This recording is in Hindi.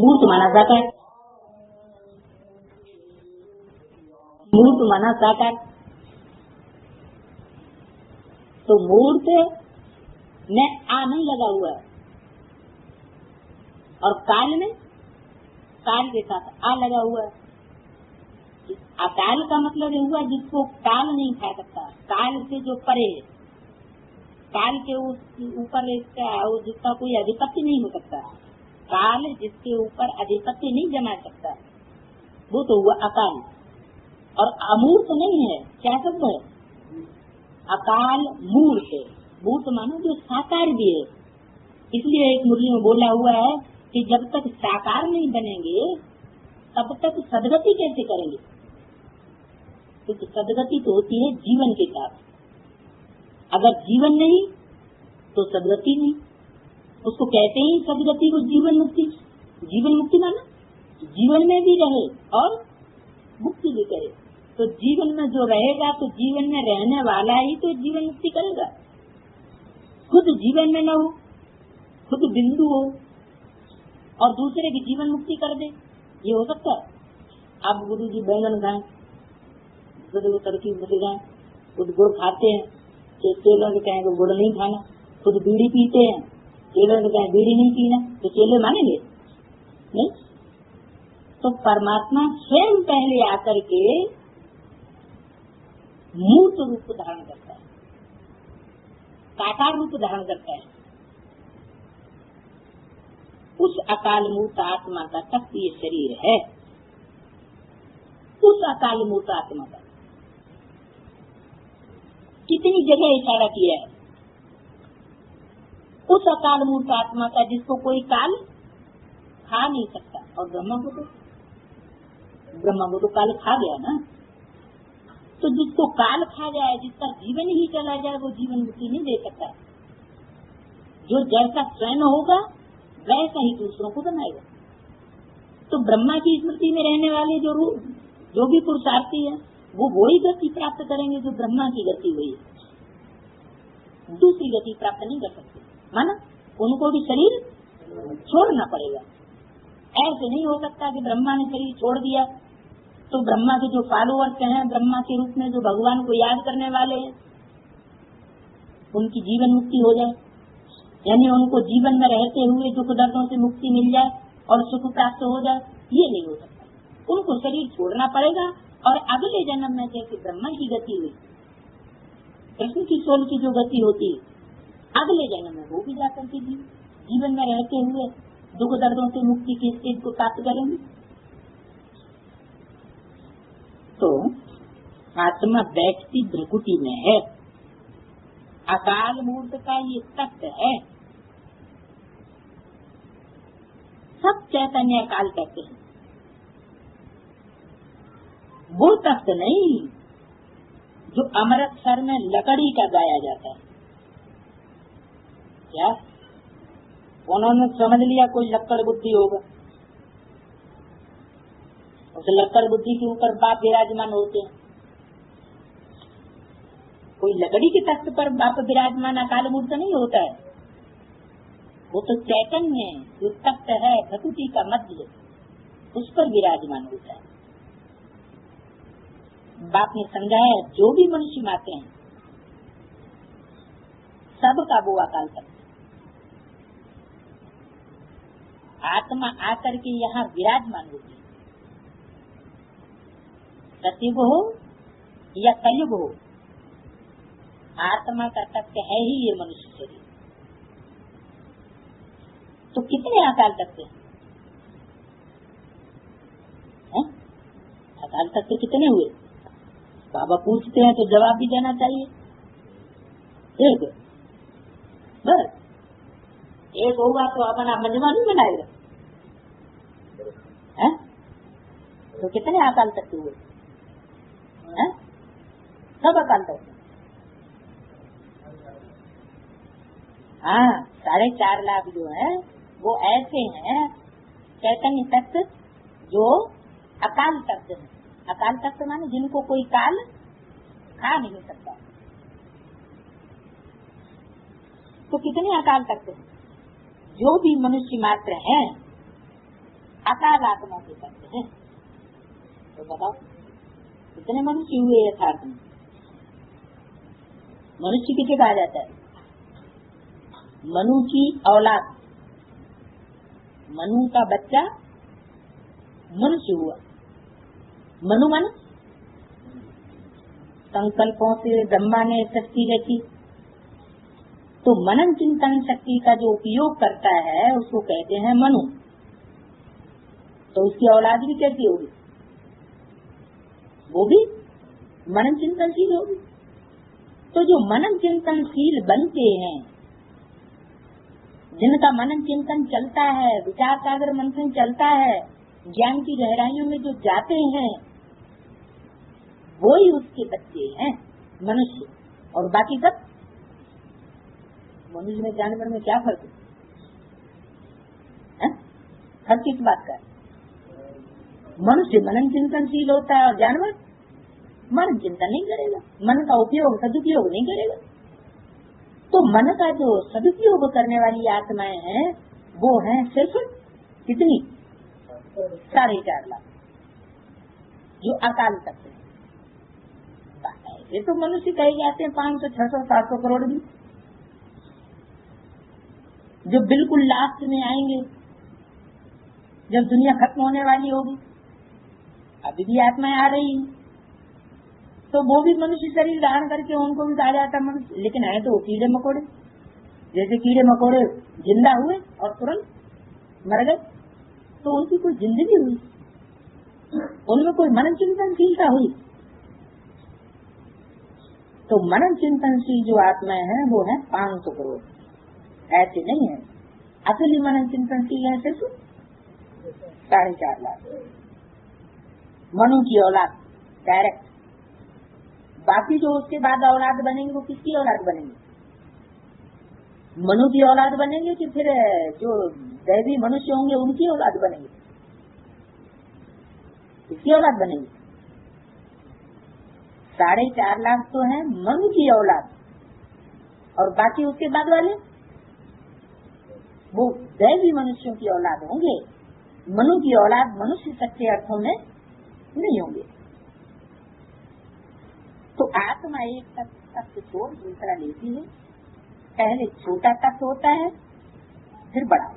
मूर्त माना साकार, मूर्त माना साकार। तो मूर्त में आ नहीं लगा हुआ है और काल में काल के साथ आ लगा हुआ है। अकाल का मतलब हुआ जिसको काल नहीं खा सकता, काल से जो परे है, काल के ऊपर जिसका कोई अधिपत्य नहीं हो सकता, काल जिसके ऊपर अधिपत्य नहीं जमा सकता, वो तो हुआ अकाल। और अमूर्त नहीं है, क्या शब्द है? अकाल मूर्त। मूर्त मानो जो साकार भी है। इसलिए एक मुरली में बोला हुआ है कि जब तक साकार नहीं बनेंगे तब तक सदगति कैसे करेंगे? क्योंकि सदगति तो होती है जीवन के साथ। अगर जीवन नहीं तो सदगति नहीं। उसको कहते ही सदगति को जीवन मुक्ति। जीवन मुक्ति माना जीवन में भी रहे और मुक्ति भी करे। तो जीवन में जो रहेगा तो जीवन में रहने वाला ही तो जीवन मुक्ति करेगा। खुद जीवन में न हो, खुद बिंदु हो और दूसरे की जीवन मुक्ति कर दे, ये हो सकता है? आप गुरु जी बैंगन खाएं, तरकीब बदल जाए, खुद गुड़ खाते हैं, चेलों के कहेंगे गुड़ नहीं खाना, खुद बीड़ी पीते हैं, चेलों के कहें बीड़ी नहीं पीना, तो चेले मानेंगे नहीं? तो परमात्मा स्वयं पहले आकर के मूर्त रूप धारण करता है, साकार रूप धारण करता है। उस अकाल मूर्त आत्मा का तत्व ये शरीर है। उस अकाल मूर्त आत्मा का कितनी जगह इशारा किया है? उस अकाल मूर्त आत्मा का जिसको कोई काल खा नहीं सकता। और ब्रह्मा को तो काल खा गया ना। तो जिसको काल खा जाए, जिसका जीवन ही चला जाए, वो जीवन मुक्ति नहीं दे सकता। जो जैसा स्वयं होगा वैसा ही दूसरों को बनाएगा। तो ब्रह्मा की स्मृति में रहने वाले जो भी पुरुषार्थी है वो वही गति प्राप्त करेंगे जो ब्रह्मा की गति हुई है। दूसरी गति प्राप्त नहीं कर सकते। माना उनको भी शरीर छोड़ना पड़ेगा। ऐसे नहीं हो सकता कि ब्रह्मा ने शरीर छोड़ दिया तो ब्रह्मा के जो फॉलोअर्स हैं, ब्रह्मा के रूप में जो भगवान को याद करने वाले हैं, उनकी जीवन मुक्ति हो जाए, यानी उनको जीवन में रहते हुए दुख दर्दों से मुक्ति मिल जाए और सुख प्राप्त हो जाए। ये नहीं हो सकता। उनको शरीर छोड़ना पड़ेगा और अगले जन्म में जैसे ब्रह्मा की गति हुई, कृष्ण की सोल की जो गति होती है, अगले जन्म में वो भी जाकर के जीवन में रहते हुए दुख दर्दों से मुक्ति की स्थिति को प्राप्त करेंगे। तो आत्मा बैठती भ्रकुटी में है। अकाल मूर्त का ये तत्व है। सब चैतन्य अकाल कहते हैं। वो तत्व नहीं जो अमृतसर में लकड़ी का गाया जाता है। क्या उन्होंने समझ लिया कोई लक्कड़ बुद्धि होगा, उस लक्कड़ बुद्धि के ऊपर बाप विराजमान होते हैं। कोई लकड़ी के तख्त पर बाप विराजमान अकाल मूर्त नहीं होता है। वो तो चैतन्य जो तख्त है प्रकृति का मध्य, उस पर विराजमान होता है। बाप ने समझाया जो भी मनुष्य माते हैं सबका वो अकाल तख्त। आत्मा आकर के यहाँ विराजमान होती है। सतयुग हो या कलयुग हो, आत्मा का तत्व है ही ये मनुष्य शरीर। तो कितने अकाल तत्व हैं? अकाल तत्व कितने हुए? बाबा पूछते हैं तो जवाब भी देना चाहिए। एक बस एक होगा तो अपना मजमा नहीं बनाएगा। तो कितने अकाल तत्व हुए? सब अकाल तत्व। हाँ, 4.5 लाख जो है वो ऐसे हैं चैतन्य तत्व जो अकाल तत्व है। अकाल तत्व माने जिनको कोई काल खा नहीं सकता। तो कितने अकाल तत्व हैं? जो भी मनुष्य मात्र हैं अकाल आत्मा से करते हैं। तो बताओ कितने मनुष्य हुए यथार्थ में? मनुष्य किसे कहा जाता है? मनु की औलाद, मनु का बच्चा मनुष्य हुआ। मनु मन संकल्पों से ब्रह्मा ने सृष्टि रची, तो मनन चिंतन शक्ति का जो उपयोग करता है उसको कहते हैं मनु। तो उसकी औलाद भी कैसी होगी? वो भी मनन चिंतनशील होगी। तो जो मनन चिंतनशील बनते हैं, जिनका मनन चिंतन चलता है, विचार सागर मंथन चलता है, ज्ञान की गहराइयों में जो जाते हैं, वो ही उसके बच्चे हैं मनुष्य। और बाकी सब मनुष्य में जानवर में क्या फर्क है? हर किस बात का? मनुष्य मनन चिंतनशील होता है और जानवर मनन चिंतन नहीं करेगा, मन का उपयोग सदुपयोग नहीं करेगा। तो मन का जो सदुपयोग करने वाली आत्माएं हैं वो हैं सिर्फ कितनी? 4.5 लाख, जो अकाल तक है। ये तो मनुष्य कहे जाते हैं 500, 600, 700 करोड़ भी, जो बिल्कुल लास्ट में आएंगे जब दुनिया खत्म होने वाली होगी। अभी भी आत्माएं आ रही हैं, तो वो भी मनुष्य शरीर धारण करके उनको भी कहा जाता है मनुष्य। लेकिन है तो कीड़े मकोड़े, जैसे कीड़े मकोड़े जिंदा हुए और तुरंत मर गए, तो उनकी कोई जिंदगी हुई, उनमें कोई मनन चिंतनशीलता हुई? तो मनन चिंतनशील जो आत्माएं हैं वो है 500 करोड़। ऐसे नहीं है, असली मनन चिंतनशील है सिर्फ 4.5 लाख। मनु की औलाद डायरेक्ट। बाकी जो उसके बाद औलाद बनेंगे वो किसकी औलाद बनेंगे? मनु की औलाद बनेंगे कि फिर जो दैवी मनुष्य होंगे उनकी औलाद बनेंगे? किसकी औलाद बनेंगे? 4.5 लाख तो है मनु की औलाद, और बाकी उसके बाद वाले वो दैवी मनुष्यों की औलाद होंगे। मनु की औलाद मनुष्य सच्चे अर्थों में नहीं होंगे। तो आत्मा एक तत्व छोड़ दूसरा लेती है। पहले छोटा तत्व होता है, फिर बड़ा।